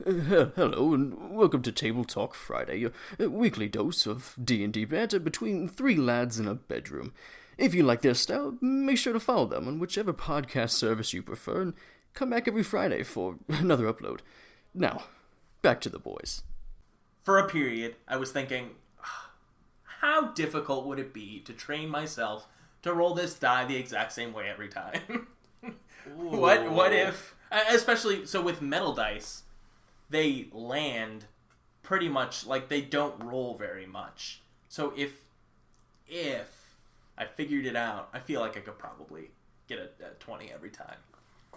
Hello and welcome to Table Talk Friday, your weekly dose of D&D banter between three lads in a bedroom. If you like their style, make sure to follow them on whichever podcast service you prefer and come back every Friday for another upload. Now, back to the boys. For a period, I was thinking, how difficult would it be to train myself to roll this die the exact same way every time? What if, especially, so with metal dice, they land pretty much, like, they don't roll very much. So if I figured it out, I feel like I could probably get a 20 every time.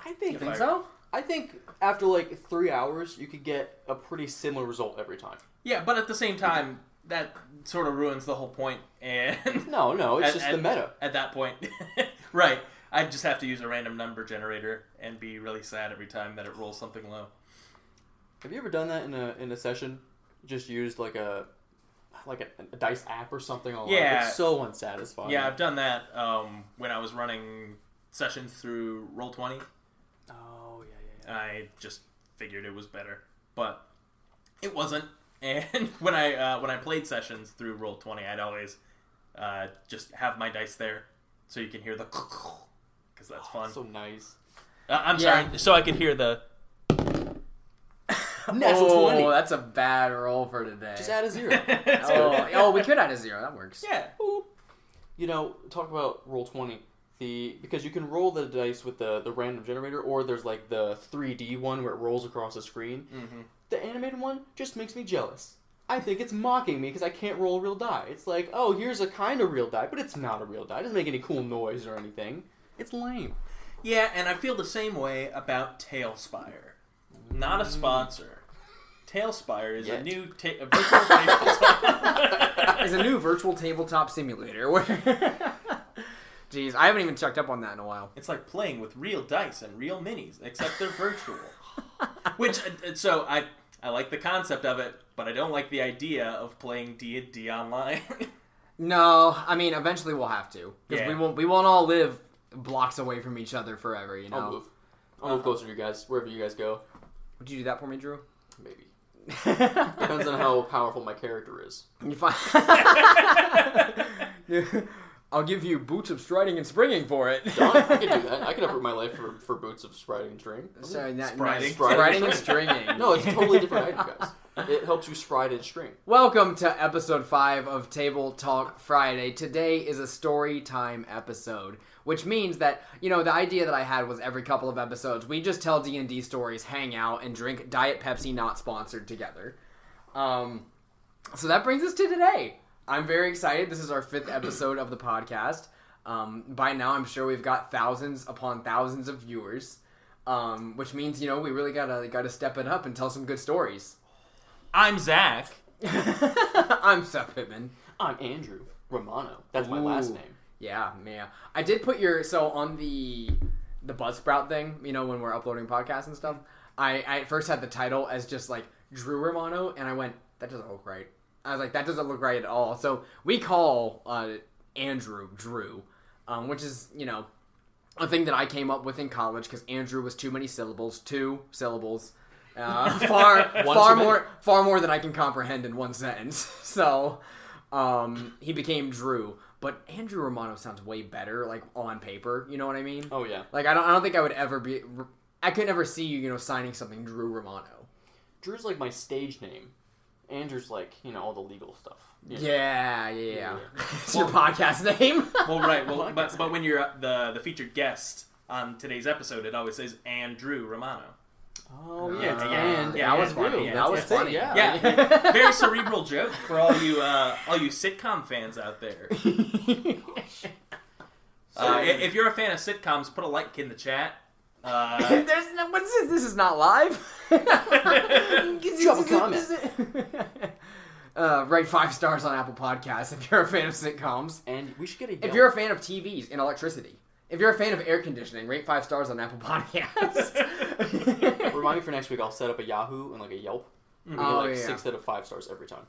I think so. I think after like 3 hours, you could get a pretty similar result every time. Yeah, but at the same time, that sort of ruins the whole point. And No, it's just the meta. At that point, right, I just have to use a random number generator and be really sad every time that it rolls something low. Have you ever done that in a session? Just used like a dice app or something? Yeah, it's so unsatisfying. Yeah, I've done that when I was running sessions through Roll20. Oh yeah. I just figured it was better, but it wasn't. And when I played sessions through Roll20, I'd always just have my dice there so you can hear the because that's fun. So nice. Sorry, so I could hear the. Natural 20. That's a bad roll for today. Just add a 0. We could add a 0. That works. Yeah. Boop. You know, talk about Roll20. Because you can roll the dice with the random generator, or there's like the 3D one where it rolls across the screen. Mm-hmm. The animated one just makes me jealous. I think it's mocking me because I can't roll a real die. It's like, oh, here's a kind of real die, but it's not a real die. It doesn't make any cool noise or anything. It's lame. Yeah, and I feel the same way about Tailspire. Not a sponsor. Tailspire is a new virtual tabletop. It's a new virtual tabletop simulator. Jeez, I haven't even checked up on that in a while. It's like playing with real dice and real minis, except they're virtual. Which, so I like the concept of it, but I don't like the idea of playing D&D online. No, I mean, eventually we'll have to. Because Yeah. we won't all live blocks away from each other forever, you know? I'll move closer to you guys, wherever you guys go. Would you do that for me, Drew? Maybe. Depends on how powerful my character is. You find... I'll give you boots of striding and springing for it. Done. I can do that. I can uproot my life for boots of striding and stringing. Sorry, Striding and stringing. No, it's a totally different item, guys. It helps you stride and string. Welcome to episode 5 of Table Talk Friday. Today is a story time episode, which means that, you know, the idea that I had was every couple of episodes, we just tell D&D stories, hang out, and drink Diet Pepsi not sponsored together. So that brings us to today. I'm very excited. This is our 5th episode of the podcast. By now, I'm sure we've got thousands upon thousands of viewers, which means, you know, we really gotta step it up and tell some good stories. I'm Zach. I'm Seth Pittman. I'm Andrew Romano. That's my last name. Yeah. I did put on the Buzzsprout thing, you know, when we're uploading podcasts and stuff. I at first had the title as just like Drew Romano, and I went, that doesn't look right. I was like, that doesn't look right at all. So we call Andrew Drew, which is, you know, a thing that I came up with in college because Andrew was too many syllables. 2 syllables. Far more than I can comprehend in one sentence. So he became Drew. But Andrew Romano sounds way better, like, on paper. You know what I mean? Oh, yeah. Like, I don't think I would ever be... I could never see you, you know, signing something Drew Romano. Drew's like my stage name. Andrew's like, you know, all the legal stuff. You know? Yeah. It's your podcast name. Well, right. Well, but when you're the featured guest on today's episode, it always says Andrew Romano. Oh, Yeah, that was funny. Yeah, that was funny. Yeah, very cerebral joke for all you sitcom fans out there. If you're a fan of sitcoms, put a like in the chat. There's no, what's this? This is not live. Drop a comment. Rate 5 stars on Apple Podcasts if you're a fan of sitcoms. And we should get a Yelp. If you're a fan of TVs and electricity. If you're a fan of air conditioning, rate 5 stars on Apple Podcasts. Remind me for next week, I'll set up a Yahoo and like a Yelp. Mm-hmm. And get 6 out of 5 stars every time.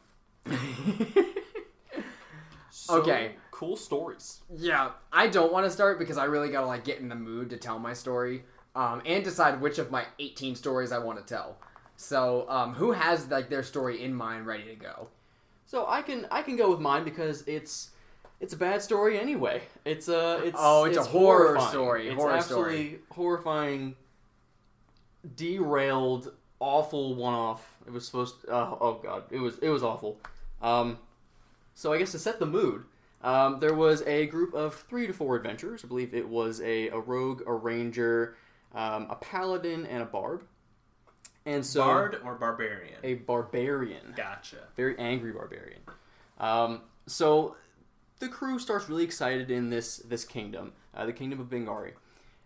Okay. Cool stories. Yeah, I don't want to start because I really gotta get in the mood to tell my story, and decide which of my 18 stories I want to tell. So, who has like their story in mind, ready to go? So I can go with mine because it's a bad story anyway. It's a horror horrifying. story. It's Horror absolutely story. horrifying, derailed, awful one-off. It was supposed to, oh god, it was awful. So I guess to set the mood, there was a group of 3 to 4 adventurers. I believe it was a rogue, a ranger, a paladin, and a bard. And so Bard or barbarian? A barbarian. Gotcha. Very angry barbarian. So the crew starts really excited in this kingdom, the kingdom of Bengari.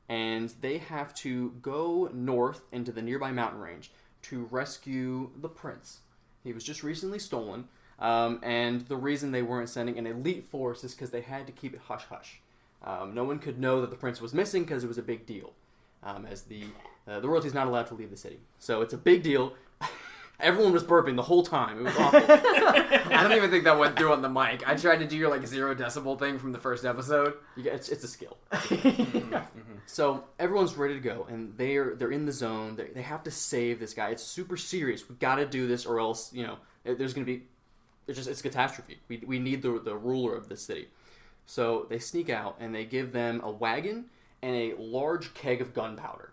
And they have to go north into the nearby mountain range to rescue the prince. He was just recently stolen. And the reason they weren't sending an elite force is because they had to keep it hush-hush. No one could know that the prince was missing because it was a big deal. As the royalty is not allowed to leave the city. So it's a big deal. Everyone was burping the whole time. It was awful. I don't even think that went through on the mic. I tried to do your 0 decibel thing from the first episode. It's a skill. So everyone's ready to go, and they're in the zone. They have to save this guy. It's super serious. We got to do this, or else there's going to be it's catastrophe. We need the ruler of this city. So they sneak out, and they give them a wagon and a large keg of gunpowder.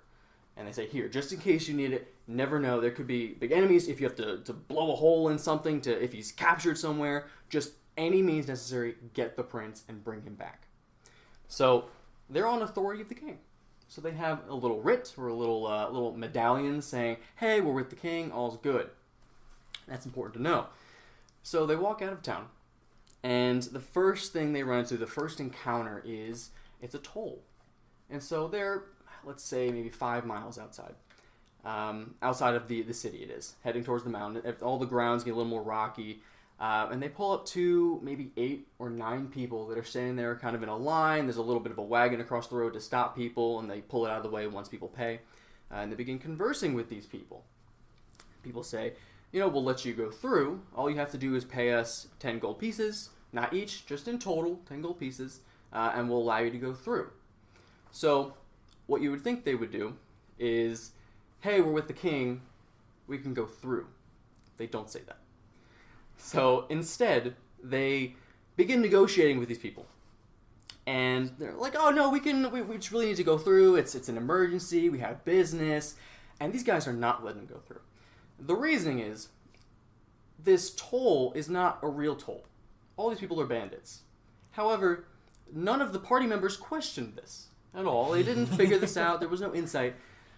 And they say, here, just in case you need it, never know. There could be big enemies. If you have to blow a hole in something, if he's captured somewhere, just any means necessary, get the prince and bring him back. So they're on authority of the king. So they have a little writ or a little medallion saying, hey, we're with the king, all's good. That's important to know. So they walk out of town. And the first thing they run into, the first encounter is, it's a toll. And so they're, let's say, maybe 5 miles outside. Outside of the city it is, heading towards the mountain. All the grounds get a little more rocky. And they pull up to maybe 8 or 9 people that are standing there kind of in a line. There's a little bit of a wagon across the road to stop people, and they pull it out of the way once people pay. And they begin conversing with these people. People say, we'll let you go through. All you have to do is pay us 10 gold pieces, not each, just in total, 10 gold pieces, and we'll allow you to go through. So what you would think they would do is, hey, we're with the king, we can go through. They don't say that. So instead, they begin negotiating with these people. And they're like, oh no, we just really need to go through. It's an emergency, we have business. And these guys are not letting them go through. The reasoning is, this toll is not a real toll. All these people are bandits. However, none of the party members questioned this at all. They didn't figure this out. There was no insight.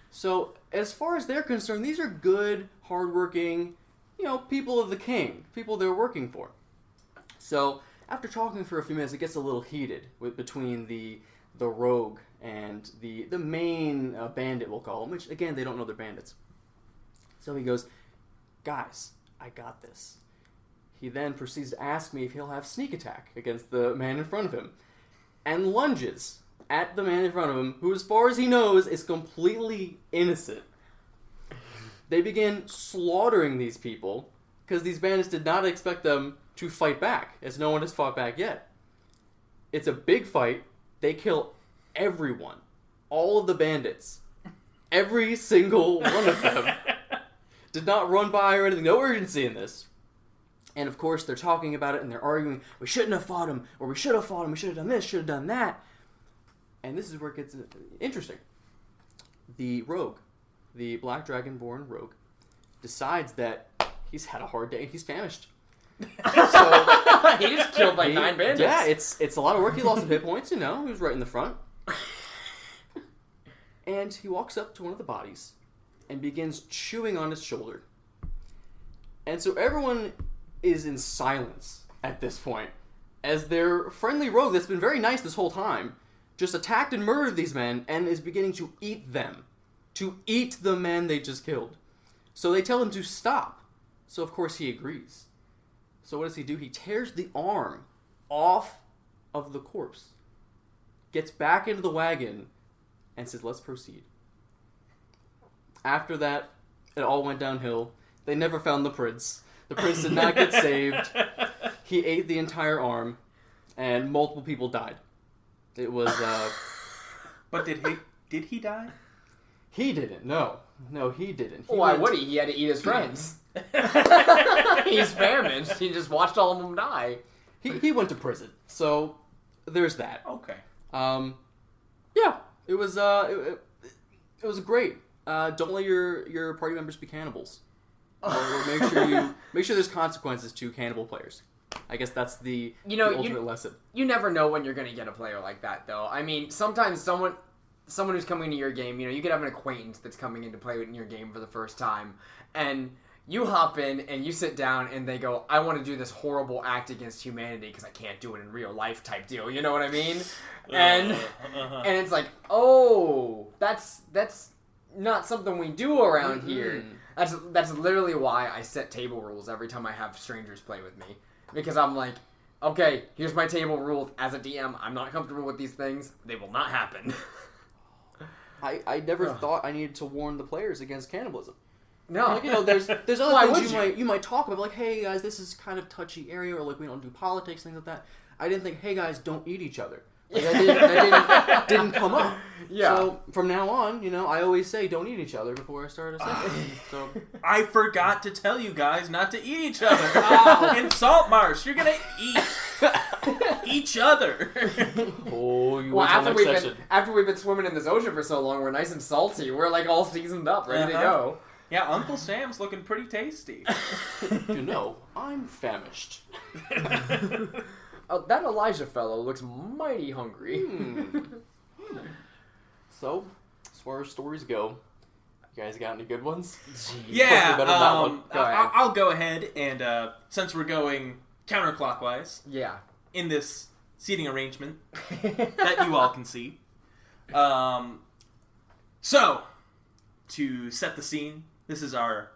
So, as far as they're concerned, these are good, hardworking, people of the king, people they're working for. So, after talking for a few minutes, it gets a little heated between the rogue and the main bandit, we'll call him, which, again, they don't know they're bandits. So he goes, guys, I got this. He then proceeds to ask me if he'll have sneak attack against the man in front of him, and lunges at the man in front of him, who, as far as he knows, is completely innocent. They begin slaughtering these people, because these bandits did not expect them to fight back, as no one has fought back yet. It's a big fight. They kill everyone. All of the bandits. Every single one of them. Did not run by or anything. No urgency in this. And of course, they're talking about it and they're arguing, we shouldn't have fought him, or we should have fought him, we should have done this, should have done that. And this is where it gets interesting. The rogue, the Black Dragon-born rogue, decides that he's had a hard day and he's famished. So he just killed 9 bandits. Yeah, it's a lot of work. He lost some hit points, he was right in the front. And he walks up to one of the bodies and begins chewing on his shoulder. And so everyone is in silence at this point, as their friendly rogue that's been very nice this whole time just attacked and murdered these men and is beginning to eat them. To eat the men they just killed. So they tell him to stop. So of course he agrees. So what does he do? He tears the arm off of the corpse, gets back into the wagon, and says, let's proceed. After that, it all went downhill. They never found the prince. The prince did not get saved. He ate the entire arm, and multiple people died. It was, But did he die? He didn't. No, he didn't. Why would he? He had to eat his friends. He's famished. He just watched all of them die. He went to prison. So there's that. Okay. Yeah, it was it was great. Don't let your party members be cannibals. Or make sure there's consequences to cannibal players. I guess that's the ultimate lesson. You never know when you're going to get a player like that, though. I mean, sometimes someone who's coming into your game, you could have an acquaintance that's coming in to play in your game for the first time, and you hop in and you sit down and they go, I want to do this horrible act against humanity because I can't do it in real life type deal. You know what I mean? And it's like, oh, that's not something we do around here. That's literally why I set table rules every time I have strangers play with me. Because I'm like, okay, here's my table rule. As a DM, I'm not comfortable with these things. They will not happen. I never thought I needed to warn the players against cannibalism. No. Like, there's other things you might talk about, like, hey guys, this is kind of touchy area, or like we don't do politics, things like that. I didn't think, hey guys, don't eat each other. Like, that didn't come up. Yeah. So from now on, I always say don't eat each other before I start a session. So I forgot to tell you guys not to eat each other. In Salt Marsh, you're gonna eat each other. After we've been swimming in this ocean for so long, we're nice and salty. We're like all seasoned up, ready to go. Yeah, Uncle Sam's looking pretty tasty. I'm famished. That Elijah fellow looks mighty hungry. So, as far as stories go, you guys got any good ones? Yeah, Go ahead. I'll go ahead and since we're going counterclockwise, in this seating arrangement that you all can see, so to set the scene, this is our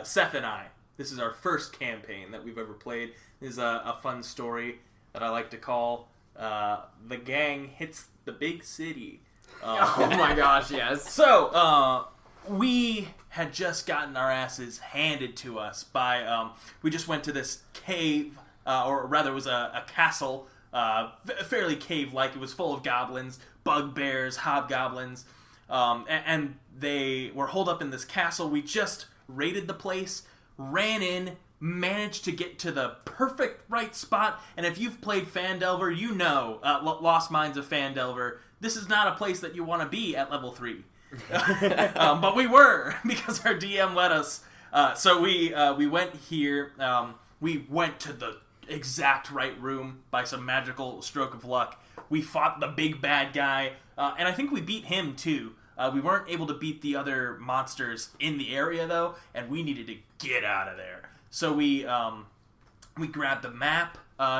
Seth and I. This is our first campaign that we've ever played. This is a fun story that I like to call The Gang Hits the Big City. Oh my gosh, yes. So, we had just gotten our asses handed to us by, we just went to this cave, or rather it was a castle, fairly cave-like. It was full of goblins, bugbears, hobgoblins, and they were holed up in this castle. We just raided the place, ran in, managed to get to the perfect right spot, and if you've played Phandelver, you know, Lost Mines of Phandelver, this is not a place that you want to be at level 3. But we were, because our DM let us. So we went here, we went to the exact right room by some magical stroke of luck. We fought the big bad guy, and I think we beat him too. We weren't able to beat the other monsters in the area though, and we needed to get out of there. So we grabbed the map.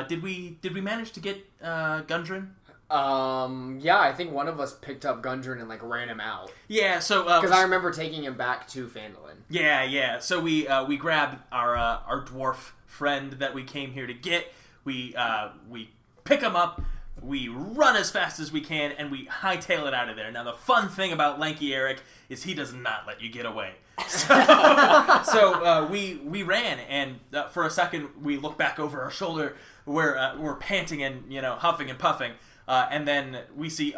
Did we manage to get Gundren? Yeah, I think one of us picked up Gundren and like ran him out. Yeah, so because I remember taking him back to Phandalin. Yeah. So we grabbed our dwarf friend that we came here to get. We pick him up. We run as fast as we can, and we hightail it out of there. Now, the fun thing about Lanky Eric is he does not let you get away. So we ran, and for a second, we look back over our shoulder. We're panting and, huffing and puffing. And then we see,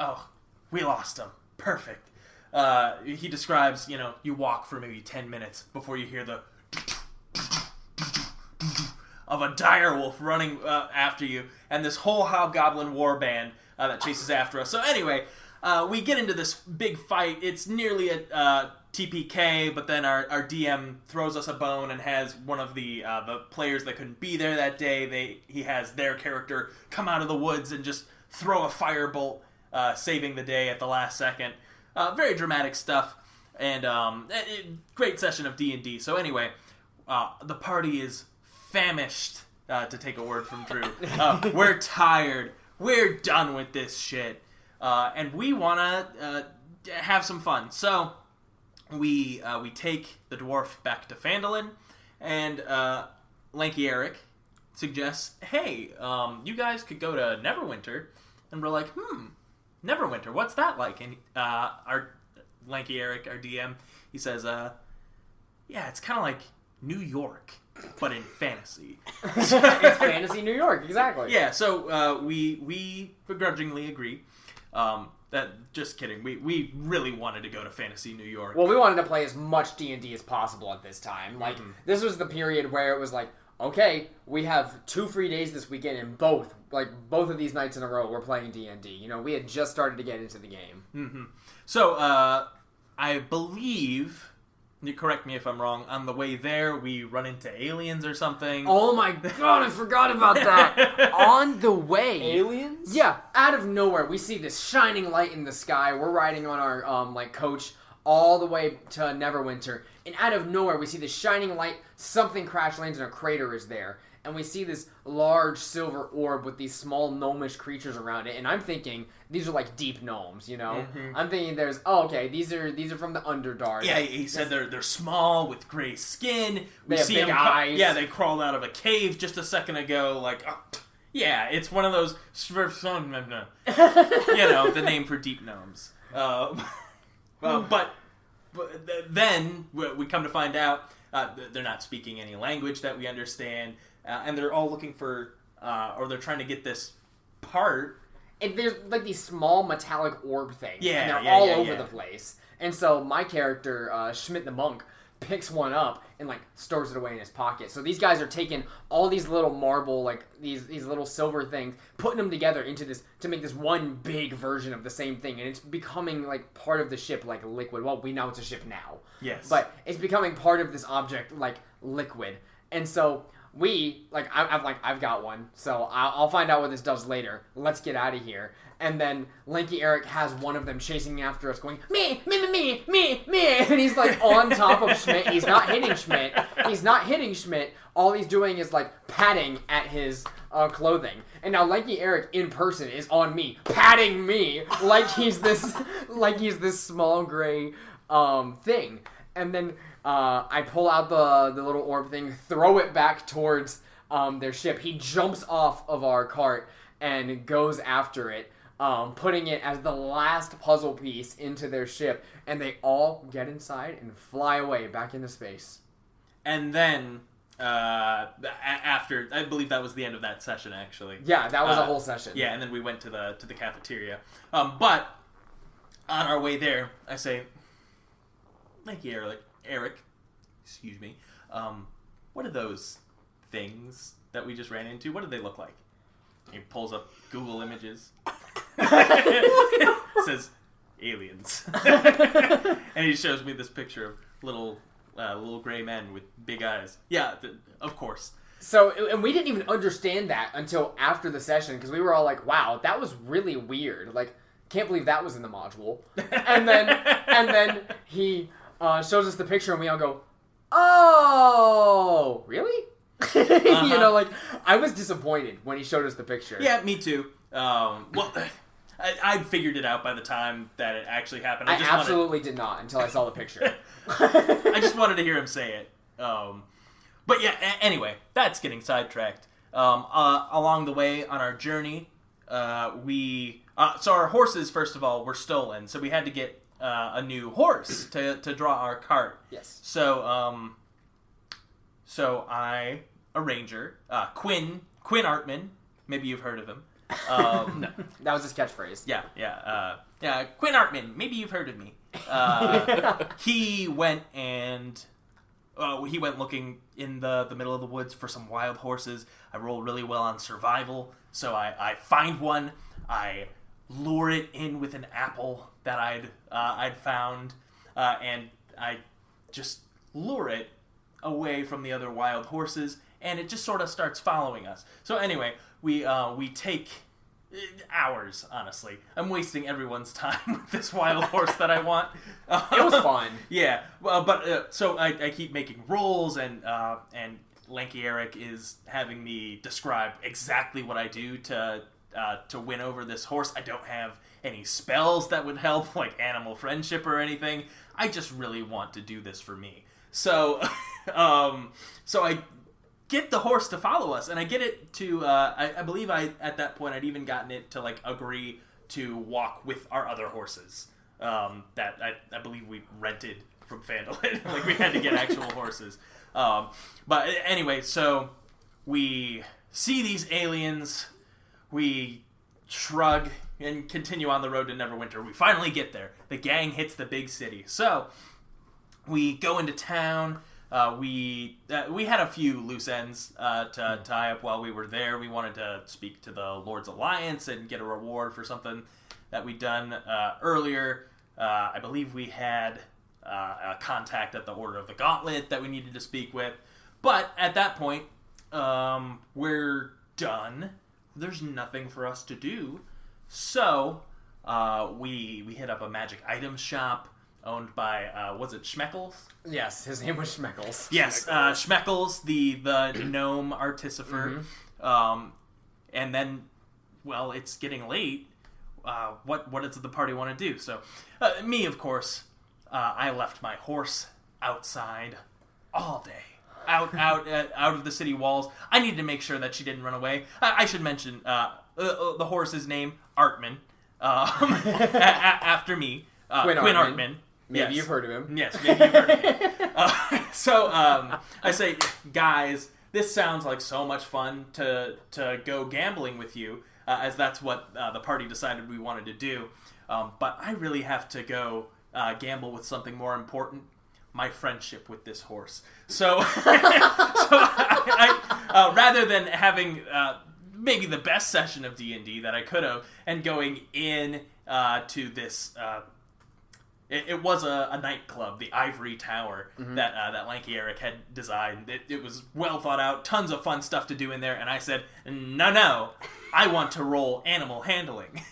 we lost him. Perfect. He describes, you walk for maybe 10 minutes before you hear the of a dire wolf running after you, and this whole hobgoblin war band that chases after us. So anyway, we get into this big fight. It's nearly a TPK, but then our DM throws us a bone and has one of the players that couldn't be there that day. He has their character come out of the woods and just throw a firebolt, saving the day at the last second. Very dramatic stuff, and great session of D&D. So anyway, the party is famished, to take a word from Drew. We're tired. We're done with this shit. And we want to have some fun. So we take the dwarf back to Phandalin, and Lanky Eric suggests, hey, you guys could go to Neverwinter. And we're like, Neverwinter, what's that like? And our Lanky Eric, our DM, he says, yeah, it's kind of like New York, but in fantasy. It's fantasy New York, exactly. Yeah, so we begrudgingly agree. Just kidding. We really wanted to go to Fantasy New York. Well, we wanted to play as much D&D as possible at this time. Like, this was the period where it was like, okay, we have 2 free days this weekend, and both of these nights in a row, we're playing D&D. You know, we had just started to get into the game. Mm-hmm. So, I believe, you correct me if I'm wrong, on the way there, we run into aliens or something. Oh my god, I forgot about that. On the way. Aliens? Yeah, out of nowhere, we see this shining light in the sky. We're riding on our, coach all the way to Neverwinter. And out of nowhere, we see this shining light. Something crash lands and a crater is there. And we see this large silver orb with these small gnomish creatures around it. And I'm thinking, these are like deep gnomes, you know? Mm-hmm. I'm thinking these are from the Underdark. Yeah, he said they're small with gray skin. They have big eyes. Yeah, they crawled out of a cave just a second ago. Like, yeah, it's one of those, you know, the name for deep gnomes. But then we come to find out they're not speaking any language that we understand. And they're all looking for, or they're trying to get this part. And there's like these small metallic orb things. Yeah, and they're all over the place. And so my character, Schmidt the Monk, picks one up and like stores it away in his pocket. So these guys are taking all these little marble, like these little silver things, putting them together into this to make this one big version of the same thing. And it's becoming like part of the ship, like liquid. Well, we know it's a ship now. Yes. But it's becoming part of this object, like liquid. And so I've got one, so I'll find out what this does later. Let's get out of here. And then Lanky Eric has one of them chasing after us, going, me, and he's like on top of Schmidt. He's not hitting Schmidt. All he's doing is like patting at his clothing. And now Lanky Eric in person is on me, patting me like he's this small gray thing. And then I pull out the little orb thing, throw it back towards their ship. He jumps off of our cart and goes after it, putting it as the last puzzle piece into their ship. And they all get inside and fly away back into space. And then, after, I believe that was the end of that session, actually. Yeah, that was a whole session. Yeah, and then we went to the cafeteria. But on our way there, I say, thank you, Eric, excuse me. What are those things that we just ran into? What do they look like? He pulls up Google Images. Says aliens. And he shows me this picture of little gray men with big eyes. Yeah, of course. So, and we didn't even understand that until after the session, because we were all like, wow, that was really weird. Like, can't believe that was in the module. And then he shows us the picture, and we all go, oh, really? Uh-huh. You know, like, I was disappointed when he showed us the picture. Yeah, me too. Well, I'd figured it out by the time that it actually happened. I absolutely did not until I saw the picture. I just wanted to hear him say it. But yeah, anyway, that's getting sidetracked. Along the way on our journey, so our horses, first of all, were stolen, so we had to get a new horse to draw our cart. Yes. So a ranger, Quinn Artman, maybe you've heard of him. No, that was his catchphrase. Yeah, Quinn Artman, maybe you've heard of me. He went looking in the middle of the woods for some wild horses. I rolled really well on survival, so I find one. I lure it in with an apple that I'd found, and I just lure it away from the other wild horses, and it just sort of starts following us. So anyway, we take hours, honestly. I'm wasting everyone's time with this wild horse that I want. It was fun. Yeah, but so I keep making rolls, and Lanky Eric is having me describe exactly what I do to win over this horse. I don't have any spells that would help, like animal friendship or anything. I just really want to do this for me. So, so I get the horse to follow us, and I get it to, I believe at that point, I'd even gotten it to, like, agree to walk with our other horses, that I believe we rented from Fandolin. Like, we had to get actual horses. But anyway, so we see these aliens, we shrug, and continue on the road to Neverwinter. We finally get there. The gang hits the big city. So we go into town. We had a few loose ends to tie up while we were there. We wanted to speak to the Lord's Alliance and get a reward for something that we'd done earlier. I believe we had a contact at the Order of the Gauntlet that we needed to speak with. But at that point, we're done. There's nothing for us to do. So we hit up a magic item shop owned by, was it Schmeckles? Yes, his name was Schmeckles. Yes, Schmeckles, the gnome artificer. And then, well, it's getting late. What does the party want to do? So, me, of course, I left my horse outside all day. Out of the city walls. I needed to make sure that she didn't run away. I should mention the horse's name, Artman, after me. Quinn Artman. Maybe you've heard of him. Yes, maybe you've heard of him. So I say, guys, this sounds like so much fun to go gambling with you, as that's what the party decided we wanted to do. But I really have to go gamble with something more important. My friendship with this horse. So, I rather than having maybe the best session of D&D that I could have, and going in to this, it was a nightclub, the Ivory Tower, that Lanky Eric had designed. It was well thought out, tons of fun stuff to do in there, and I said, no, I want to roll animal handling.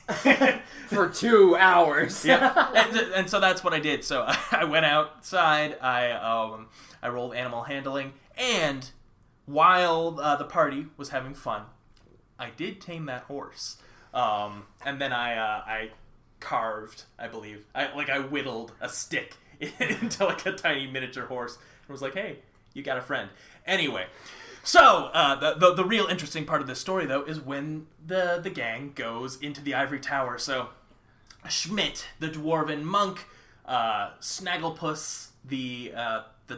For 2 hours. Yeah, and so that's what I did. So I went outside, I rolled animal handling, and while the party was having fun, I did tame that horse. And then I carved, I believe. I whittled a stick into like a tiny miniature horse and was like, hey, you got a friend. Anyway, so the real interesting part of this story, though, is when the gang goes into the Ivory Tower. So Schmidt, the dwarven monk, Snagglepuss, the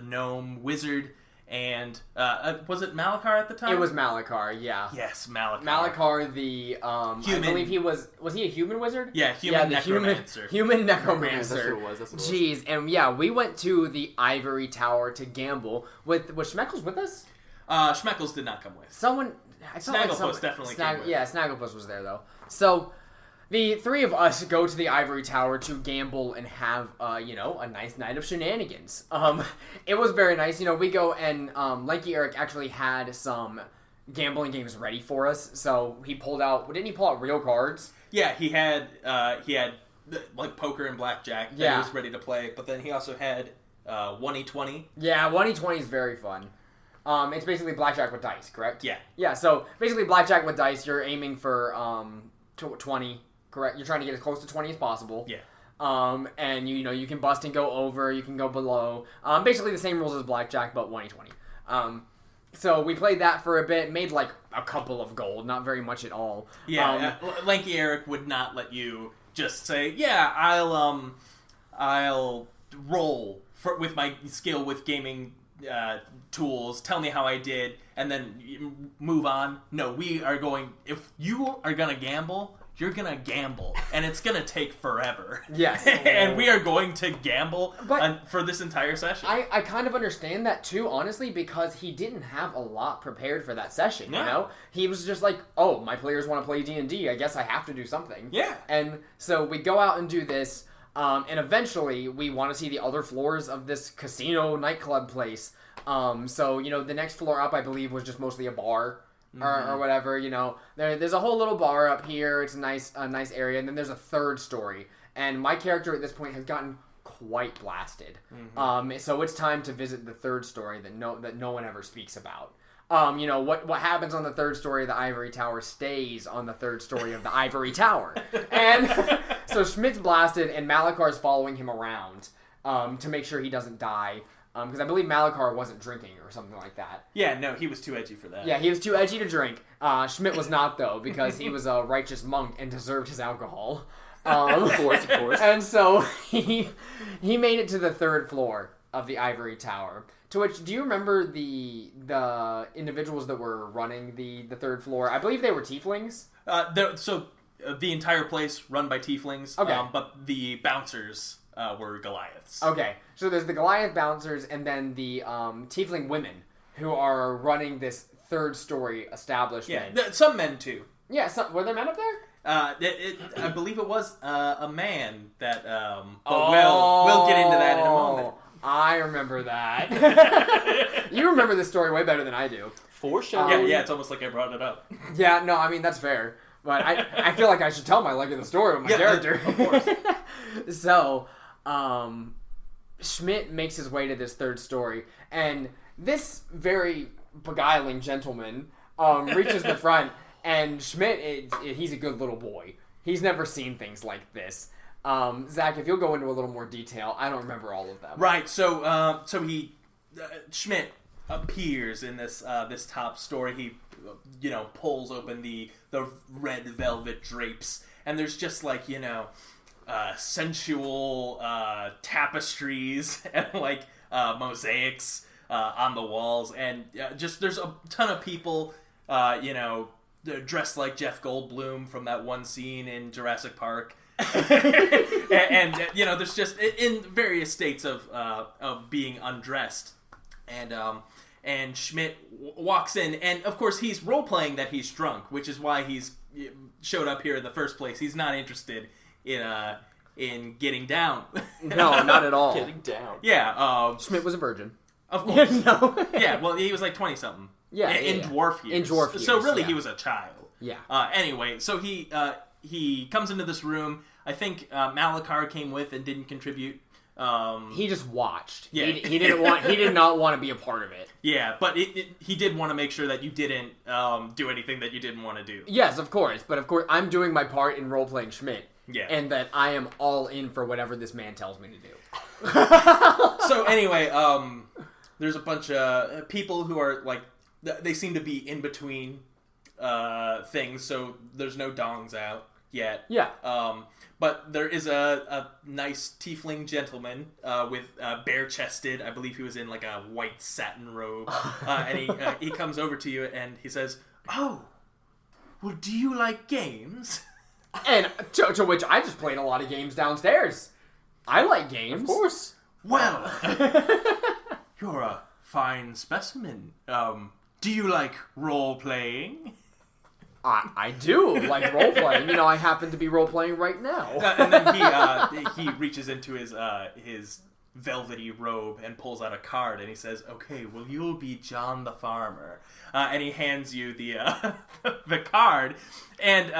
gnome wizard, and was it Malachar at the time? It was Malachar, yeah. Yes, Malachar. Malachar, the human. I believe he was he a human wizard? Yeah, necromancer. Human necromancer. That's what it was. Jeez, and yeah, we went to the Ivory Tower to gamble. Was Schmeckles with us? Schmeckles did not come with. Snagglepuss definitely came with. Yeah, Snagglepuss was there though. So the three of us go to the Ivory Tower to gamble and have, a nice night of shenanigans. It was very nice. We go and Lanky Eric actually had some gambling games ready for us. So he pulled out. Didn't he pull out real cards? Yeah, he had like poker and blackjack that he was ready to play. But then he also had 1e20. Yeah, 1e20 is very fun. It's basically blackjack with dice, correct? Yeah. Yeah. So basically, blackjack with dice. You're aiming for 20. Correct. You're trying to get as close to 20 as possible. Yeah. And you can bust and go over. You can go below. Basically the same rules as blackjack, but 1e20. So we played that for a bit. Made like a couple of gold, not very much at all. Yeah. Lanky Eric would not let you just say, "Yeah, I'll roll with my skill with gaming tools. Tell me how I did, and then move on." No, we are going. If you are gonna gamble, you're gonna gamble, and it's gonna take forever. Yes. And we are going to gamble for this entire session. I kind of understand that too, honestly, because he didn't have a lot prepared for that session, you know? He was just like, oh, my players want to play D&D, I guess I have to do something. Yeah. And so we go out and do this, and eventually we want to see the other floors of this casino nightclub place. So, the next floor up, I believe, was just mostly a bar. Or whatever, there's a whole little bar up here. It's a nice area, and then there's a third story. And my character at this point has gotten quite blasted. So it's time to visit the third story that no one ever speaks about. What happens on the third story of the Ivory Tower stays on the third story of the Ivory Tower. And so Schmidt's blasted, and Malakar's following him around to make sure he doesn't die. Because I believe Malachar wasn't drinking or something like that. Yeah, no, he was too edgy for that. Yeah, he was too edgy to drink. Schmidt was not, though, because he was a righteous monk and deserved his alcohol. Of course. And so he made it to the third floor of the Ivory Tower. To which, do you remember the individuals that were running the third floor? I believe they were tieflings. the entire place run by tieflings. Okay. But the bouncers were Goliaths. Okay, so there's the Goliath bouncers and then the tiefling women who are running this third-story establishment. Yeah, some men too. Yeah, were there men up there? I believe it was a man that. But we'll get into that in a moment. I remember that. You remember this story way better than I do. Foreshadowing. Yeah, it's almost like I brought it up. Yeah, no, I mean that's fair, but I feel like I should tell my leg of the story with my character. Of course. So, Schmidt makes his way to this third story, and this very beguiling gentleman reaches the front, and Schmidt, he's a good little boy. He's never seen things like this. Zach, if you'll go into a little more detail, I don't remember all of them. Right. So Schmidt appears in this top story. He pulls open the red velvet drapes, and there's just like sensual tapestries and like mosaics on the walls, and just there's a ton of people dressed like Jeff Goldblum from that one scene in Jurassic Park. and there's just in various states of being undressed, and Schmidt walks in, and of course he's role playing that he's drunk, which is why he's showed up here in the first place. He's not interested in getting down. No, not at all. Getting down. Yeah, Schmidt was a virgin. of course. No. Yeah, well, he was like 20 something. Yeah, in dwarf years. In dwarf years, so really, yeah. he was a child. Yeah. Anyway, so he comes into this room. I think Malachar came with and didn't contribute. He just watched. Yeah. He did not want to be a part of it. Yeah, but he did want to make sure that you didn't do anything that you didn't want to do. Yes, of course. But of course, I'm doing my part in role playing Schmidt. Yeah. And that I am all in for whatever this man tells me to do. So anyway, there's a bunch of people who are like, they seem to be in between things. So there's no dongs out yet. Yeah. But there is a nice tiefling gentleman with bare-chested. I believe he was in like a white satin robe, and he comes over to you and he says, "Oh, well, do you like games?" And to which I just played a lot of games downstairs. I like games. Of course. Well, you're a fine specimen. Do you like role playing? I do like role playing. I happen to be role playing right now. And then he reaches into his velvety robe and pulls out a card, and he says, "Okay, well, you'll be John the Farmer." And he hands you the the card, and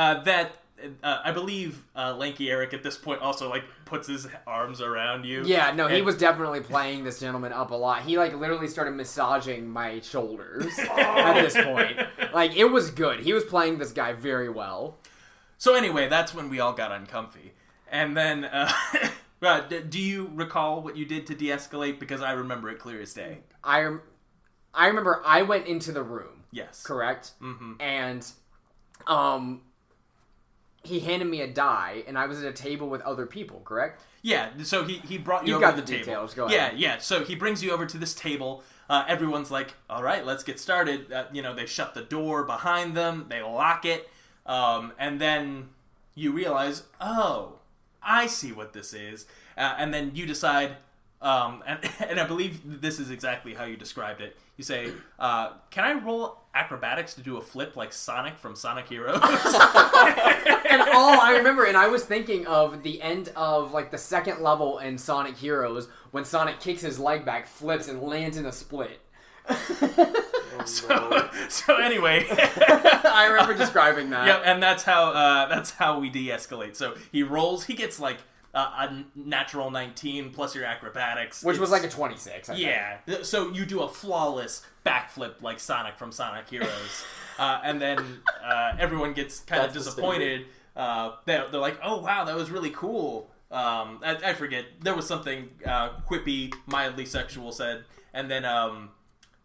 I believe Lanky Eric at this point also like puts his arms around you. Yeah, no, he was definitely playing this gentleman up a lot. He like literally started massaging my shoulders at this point. Like it was good. He was playing this guy very well. So anyway, that's when we all got uncomfy. And then, do you recall what you did to de-escalate? Because I remember it clear as day. I remember I went into the room. Yes. Correct? Mm-hmm. And he handed me a die, and I was at a table with other people, correct? Yeah, so he brought you You've over got to the the table. details, go ahead. Yeah, so he brings you over to this table. Everyone's like, all right, let's get started. They shut the door behind them. They lock it. And then you realize, oh, I see what this is. And then you decide, and I believe this is exactly how you described it. You say, can I roll acrobatics to do a flip like Sonic from Sonic Heroes? And all I remember, and I was thinking of the end of like the second level in Sonic Heroes when Sonic kicks his leg back, flips, and lands in a split. So anyway, I remember describing that. yeah, and that's how we de-escalate. So he rolls, he gets like a natural 19 plus your acrobatics, Which was like a 26, I think. yeah. So you do a flawless backflip like Sonic from Sonic Heroes, and then everyone gets kind of That's the disappointed. They're like, "Oh wow, that was really cool." I forget, there was something quippy, mildly sexual said, and then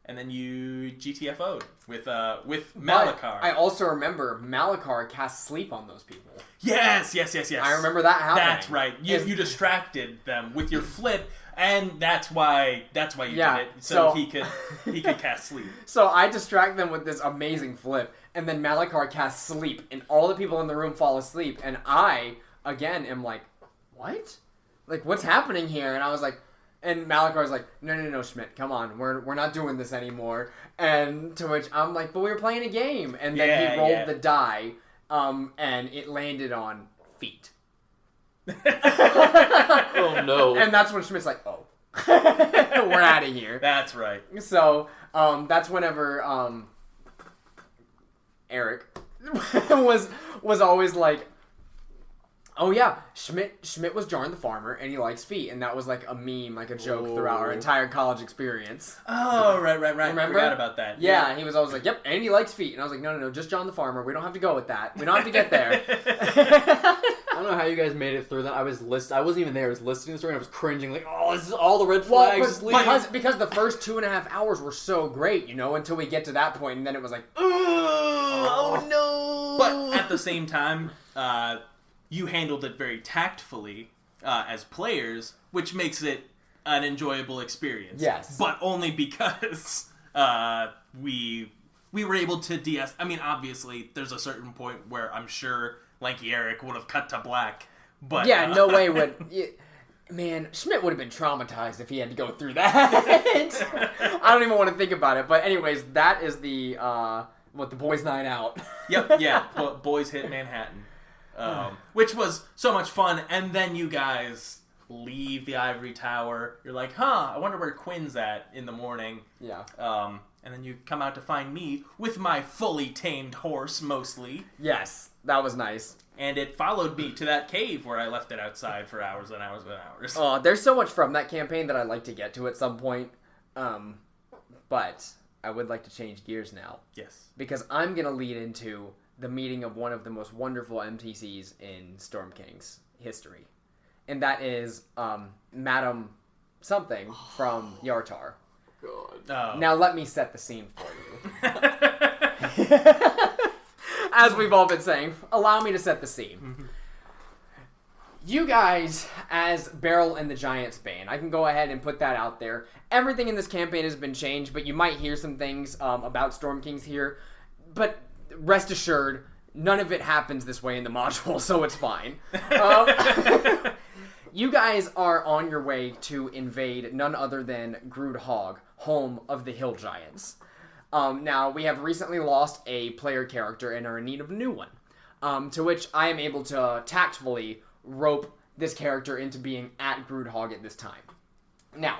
and then you GTFO'd with But Malachar. I also remember Malachar cast sleep on those people. Yes. I remember that happening. That's right. You distracted them with your flip, and that's why you did it. So he could cast sleep. So I distract them with this amazing flip, and then Malachar casts sleep, and all the people in the room fall asleep, and I again am like, what? Like, what's happening here? And I was like, and Malachar's like, no, Schmidt, come on, we're not doing this anymore. And to which I'm like, but we were playing a game. And then he rolled the die, and it landed on feet. Oh no! And that's when Schmidt's like, oh, we're out of here. That's right. So that's whenever Eric was always like, oh yeah, Schmidt was Jarn the farmer, and he likes feet, and that was like a meme, like a joke throughout our entire college experience. Oh, right. Remember? Forgot about that. Yeah, he was always like, yep, and he likes feet, and I was like, no, just Jarn the farmer. We don't have to go with that. We don't have to get there. I don't know how you guys made it through that. I wasn't even there. I was listening to the story, and I was cringing, like, oh, this is all the red flags. Because the first 2.5 hours were so great, until we get to that point, and then it was like, oh no. But at the same time, you handled it very tactfully as players, which makes it an enjoyable experience. Yes. But only because we were able to I mean, obviously, there's a certain point where I'm sure Lanky Eric would have cut to black. But yeah, no way would... Man, Schmidt would have been traumatized if he had to go through that. I don't even want to think about it. But anyways, that is the boys' night out. Yep, yeah. Boys hit Manhattan. Which was so much fun, and then you guys leave the ivory tower. You're like, I wonder where Quinn's at in the morning. Yeah. And then you come out to find me with my fully tamed horse, mostly. Yes, that was nice. And it followed me to that cave where I left it outside for hours and hours and hours. Oh, there's so much from that campaign that I'd like to get to at some point. But I would like to change gears now. Yes. Because I'm going to lead into the meeting of one of the most wonderful MTCs in Storm King's history. And that is Madam something from Yartar. God. Oh. Now let me set the scene for you. As we've all been saying, allow me to set the scene. Mm-hmm. You guys, as Beryl and the Giant's Bane, I can go ahead and put that out there. Everything in this campaign has been changed, but you might hear some things about Storm Kings here. But rest assured, none of it happens this way in the module, so it's fine. You guys are on your way to invade none other than Groodhog, home of the Hill Giants. Now, we have recently lost a player character and are in need of a new one. To which I am able to tactfully rope this character into being at Groodhog at this time. Now,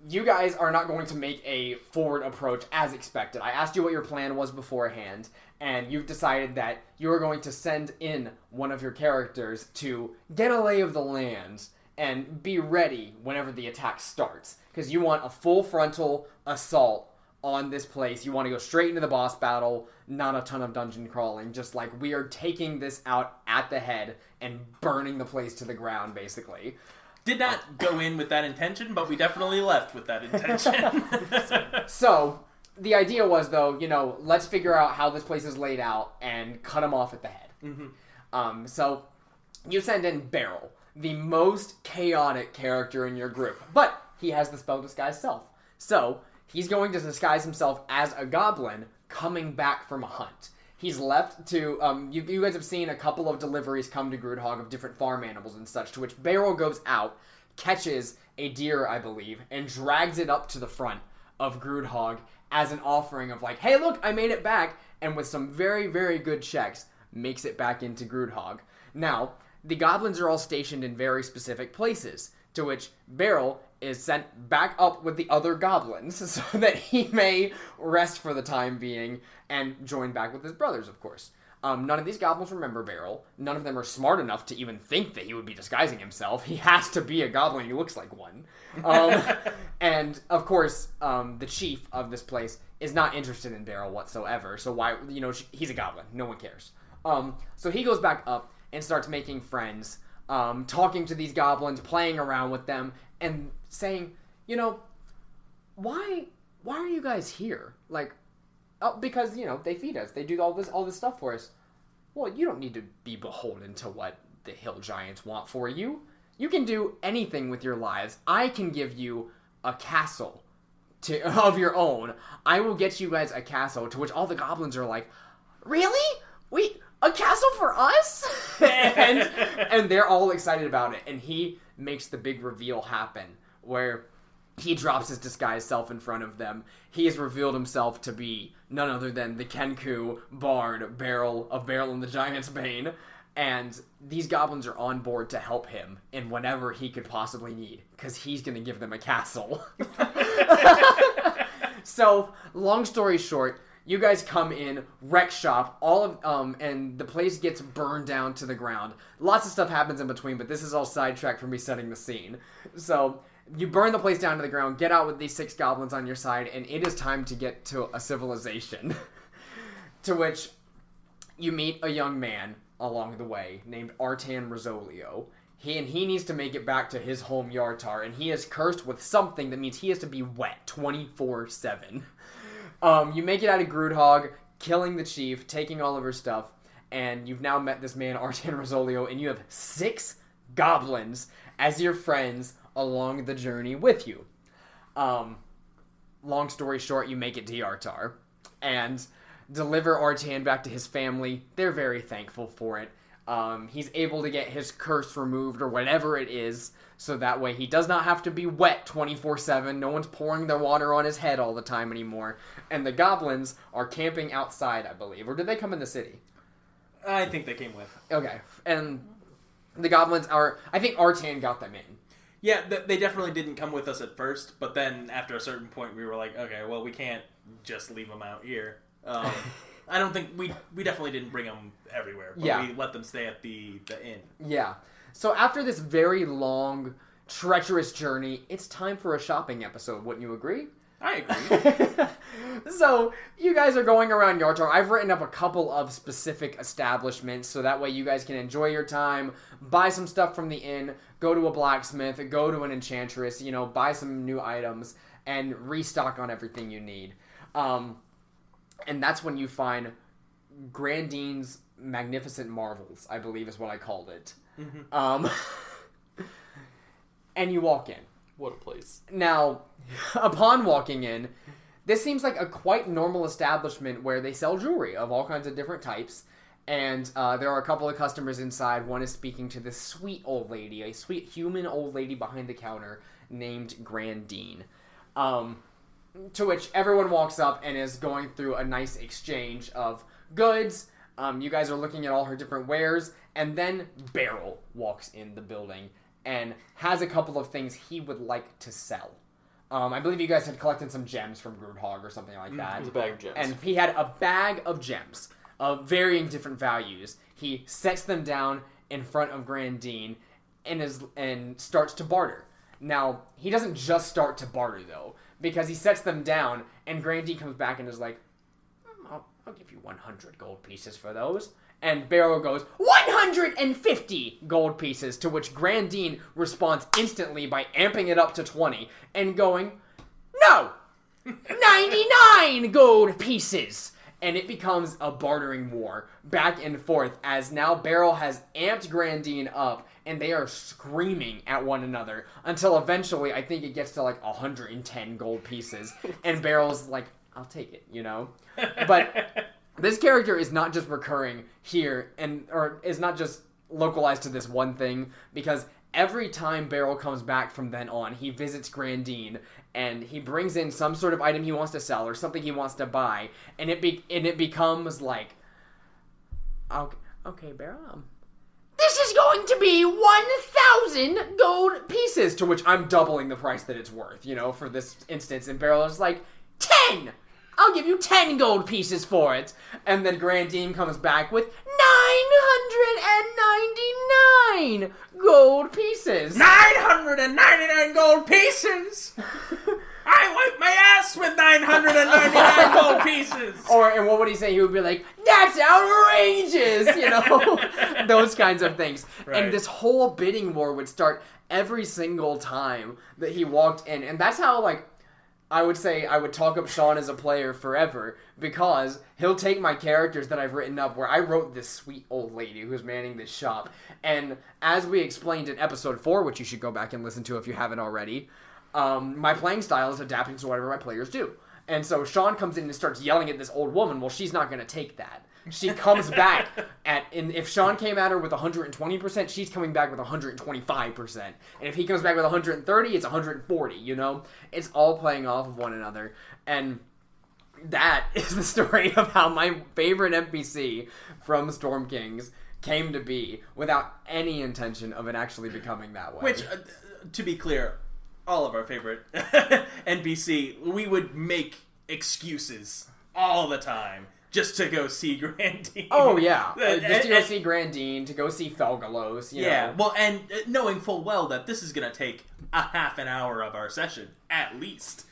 you guys are not going to make a forward approach as expected. I asked you what your plan was beforehand, and you've decided that you are going to send in one of your characters to get a lay of the land and be ready whenever the attack starts. Because you want a full frontal assault on this place. You want to go straight into the boss battle, not a ton of dungeon crawling. Just like, we are taking this out at the head and burning the place to the ground, basically. Did not go in with that intention, but we definitely left with that intention. So, the idea was, though, let's figure out how this place is laid out and cut him off at the head. Mm-hmm. So, you send in Beryl, the most chaotic character in your group, but he has the spell Disguise Self. So, he's going to disguise himself as a goblin coming back from a hunt. He's left to, you guys have seen a couple of deliveries come to Groodhog of different farm animals and such, to which Beryl goes out, catches a deer, I believe, and drags it up to the front of Groodhog as an offering of like, hey, look, I made it back, and with some very, very good checks, makes it back into Groodhog. Now, the goblins are all stationed in very specific places, to which Beryl is sent back up with the other goblins so that he may rest for the time being and join back with his brothers, of course. None of these goblins remember Beryl. None of them are smart enough to even think that he would be disguising himself. He has to be a goblin. He looks like one. And, of course, the chief of this place is not interested in Beryl whatsoever. So why, he's a goblin. No one cares. So he goes back up and starts making friends, talking to these goblins, playing around with them, and saying, why why are you guys here? Like, oh, because, they feed us. They do all this stuff for us. Well, you don't need to be beholden to what the hill giants want for you. You can do anything with your lives. I can give you a castle of your own. I will get you guys a castle, to which all the goblins are like, really? A castle for us? and they're all excited about it. And he makes the big reveal happen, where he drops his disguised self in front of them. He has revealed himself to be none other than the Kenku Bard Barrel and the Giant's Bane. And these goblins are on board to help him in whatever he could possibly need, because he's going to give them a castle. So, long story short, you guys come in, wreck shop, and the place gets burned down to the ground. Lots of stuff happens in between, but this is all sidetracked from me setting the scene. So, you burn the place down to the ground, get out with these 6 goblins on your side, and it is time to get to a civilization. To which you meet a young man along the way named Artan Rosolio. He needs to make it back to his home Yartar, and he is cursed with something that means he has to be wet 24/7. You make it out of Groodhog, killing the chief, taking all of her stuff, and you've now met this man, Artan Rosolio, and you have 6 goblins as your friends along the journey with you. Long story short, you make it to Yartar, and deliver Artan back to his family. They're very thankful for it. He's able to get his curse removed or whatever it is, so that way he does not have to be wet 24/7. No one's pouring their water on his head all the time anymore. And the goblins are camping outside, I believe. Or did they come in the city? I think they came with. Okay. And the goblins are... I think Artan got them in. Yeah, they definitely didn't come with us at first, but then after a certain point we were like, okay, well, we can't just leave them out here. I don't think... We definitely didn't bring them everywhere, but we let them stay at the inn. Yeah. So after this very long, treacherous journey, it's time for a shopping episode. Wouldn't you agree? I agree. So, you guys are going around Yartar. I've written up a couple of specific establishments, so that way you guys can enjoy your time, buy some stuff from the inn, go to a blacksmith, go to an enchantress, buy some new items, and restock on everything you need. And that's when you find Grandine's Magnificent Marvels, I believe is what I called it. Mm-hmm. And you walk in. What a place. Now, upon walking in, this seems like a quite normal establishment where they sell jewelry of all kinds of different types. And there are a couple of customers inside. One is speaking to this sweet old lady, a sweet human old lady behind the counter named Grandine. To which everyone walks up and is going through a nice exchange of goods. You guys are looking at all her different wares. And then Beryl walks in the building and has a couple of things he would like to sell. I believe you guys had collected some gems from Groodhog or something like that. It was a bag of gems. And he had a bag of gems of varying different values. He sets them down in front of Grandine and starts to barter. Now, he doesn't just start to barter, though, because he sets them down, and Grandine comes back and is like, I'll give you 100 gold pieces for those. And Beryl goes, 150 gold pieces, to which Grandine responds instantly by amping it up to 20 and going, no, 99 gold pieces. And it becomes a bartering war back and forth as now Beryl has amped Grandine up and they are screaming at one another until eventually I think it gets to like 110 gold pieces. And Beryl's like, I'll take it, But this character is not just recurring here or is not just localized to this one thing, because every time Beryl comes back from then on, he visits Grandine and he brings in some sort of item he wants to sell or something he wants to buy, and it becomes like, okay, Beryl, this is going to be 1,000 gold pieces, to which I'm doubling the price that it's worth, for this instance, and Beryl is like, 10! I'll give you 10 gold pieces for it. And then Grandine comes back with 999 gold pieces. 999 gold pieces? I wipe my ass with 999 gold pieces. And what would he say? He would be like, that's outrageous, those kinds of things. Right. And this whole bidding war would start every single time that he walked in. And that's how, I would say I would talk up Sean as a player forever because he'll take my characters that I've written up where I wrote this sweet old lady who's manning this shop. And as we explained in episode 4, which you should go back and listen to if you haven't already, my playing style is adapting to whatever my players do. And so Sean comes in and starts yelling at this old woman. Well, she's not going to take that. She comes back if Sean came at her with 120%, she's coming back with 125%. And if he comes back with 130, it's 140, you know? It's all playing off of one another. And that is the story of how my favorite NPC from Storm Kings came to be without any intention of it actually becoming that way. Which, to be clear, all of our favorite NPC, we would make excuses all the time. Just to go see Grandine. Oh, yeah. Just to go see Grandine, to go see Felgalos, you know. Well, and knowing full well that this is going to take a half an hour of our session, at least.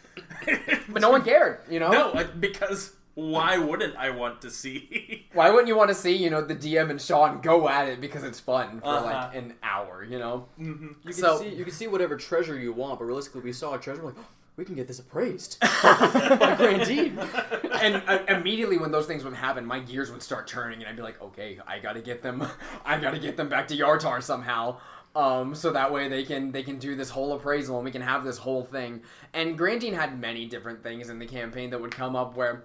But no one cared, you know? No, because why wouldn't I want to see? Why wouldn't you want to see, you know, the DM and Sean go at it because it's fun for, like, an hour, you know? Mm-hmm. You can see whatever treasure you want, but realistically, we saw a treasure, like, we can get this appraised by Grandine. And immediately when those things would happen, my gears would start turning, and I'd be like, okay, I gotta get them back to Yartar somehow. So that way they can do this whole appraisal and we can have this whole thing. And Grandine had many different things in the campaign that would come up where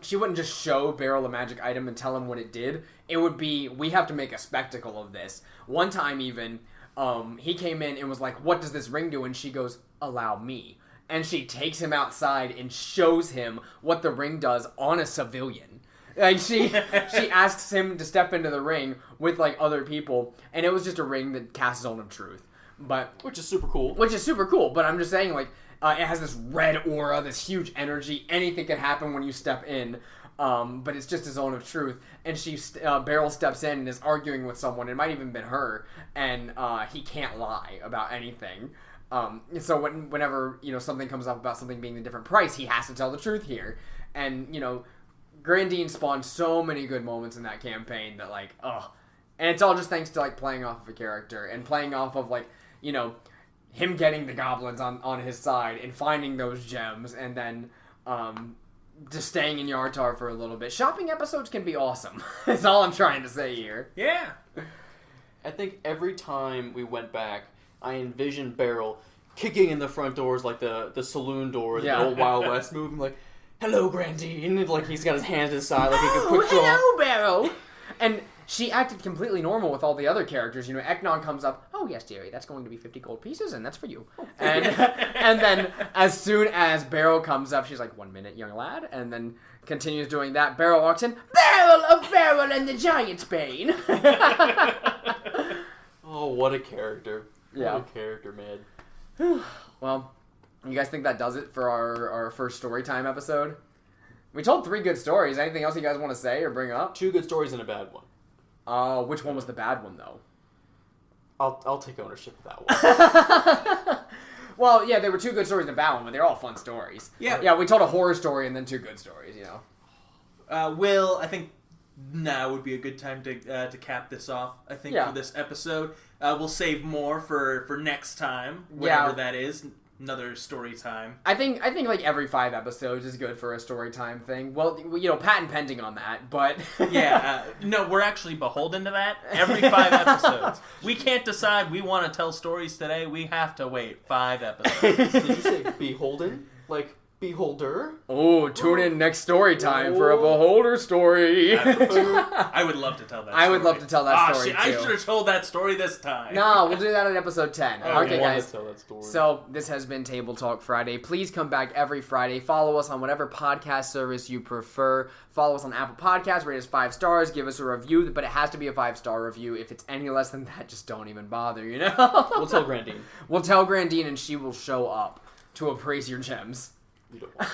she wouldn't just show Beryl a magic item and tell him what it did. It would be, we have to make a spectacle of this. One time even, he came in and was like, what does this ring do? And she goes, allow me. And she takes him outside and shows him what the ring does on a civilian. Like, she asks him to step into the ring with, like, other people, and it was just a ring that casts Zone of Truth. Which is super cool. But I'm just saying, like, it has this red aura, this huge energy. Anything can happen when you step in. But it's just a Zone of Truth. And Beryl steps in and is arguing with someone. It might even been her. And he can't lie about anything. So whenever, you know, something comes up about something being a different price, he has to tell the truth here. And, you know, Grandine spawned so many good moments in that campaign that, like, and it's all just thanks to, like, playing off of a character and playing off of, like, you know, him getting the goblins on his side and finding those gems and then just staying in Yartar for a little bit. Shopping episodes can be awesome. That's all I'm trying to say here. Yeah. I think every time we went back, I envisioned Beryl kicking in the front doors like the saloon door, the old Wild West movie, like, hello, Grandine. And, like, he's got his hands inside, like he can quick draw. Hello, Beryl. And she acted completely normal with all the other characters. You know, Eknon comes up, oh, yes, dearie, that's going to be 50 gold pieces, and that's for you. And then as soon as Beryl comes up, she's like, 1 minute, young lad, and then continues doing that. Beryl walks in, Beryl of Beryl and the Giant's Bane. Oh, what a character. Yeah. What a character, man. Well, you guys think that does it for our first story time episode? We told 3 good stories. Anything else you guys want to say or bring up? 2 good stories and a bad one. Which one was the bad one, though? I'll take ownership of that one. Well, yeah, there were 2 good stories and a bad one, but they're all fun stories. Yeah, we told a horror story and then 2 good stories, you know. Will, I think now would be a good time to cap this off, I think, for this episode. We'll save more for next time, whatever that is. Another story time. I think like every 5 episodes is good for a story time thing. Well, you know, patent pending on that, but no, we're actually beholden to that. Every 5 episodes, we can't decide we want to tell stories today. We have to wait 5 episodes. Did you say beholden? Like beholder? Oh, tune in next story time for a beholder story. I would love to tell that story. I would love to tell that story, too. I should have told that story this time. No, we'll do that in episode 10. Okay, guys. Tell that story. So, this has been Table Talk Friday. Please come back every Friday. Follow us on whatever podcast service you prefer. Follow us on Apple Podcasts. Rate us 5 stars. Give us a review, but it has to be a 5-star review. If it's any less than that, just don't even bother, you know? We'll tell Grandine. We'll tell Grandine, and she will show up to appraise your gems. You don't want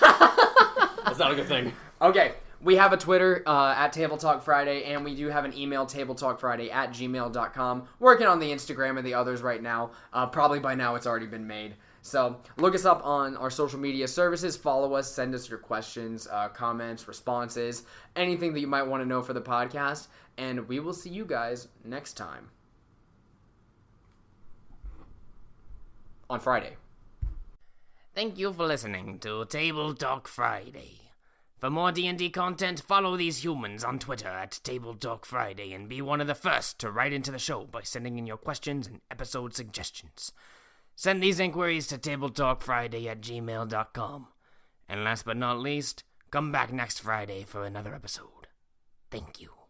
That's not a good thing. Okay, we have a Twitter at Table Talk Friday, and we do have an email, tabletalkfriday@gmail.com. Working on the Instagram and the others right now. Probably by now it's already been made. So look us up on our social media services. Follow us. Send us your questions, comments, responses, anything that you might want to know for the podcast. And we will see you guys next time on Friday. Thank you for listening to Table Talk Friday. For more D&D content, follow these humans on Twitter at Table Talk Friday and be one of the first to write into the show by sending in your questions and episode suggestions. Send these inquiries to tabletalkfriday@gmail.com. And last but not least, come back next Friday for another episode. Thank you.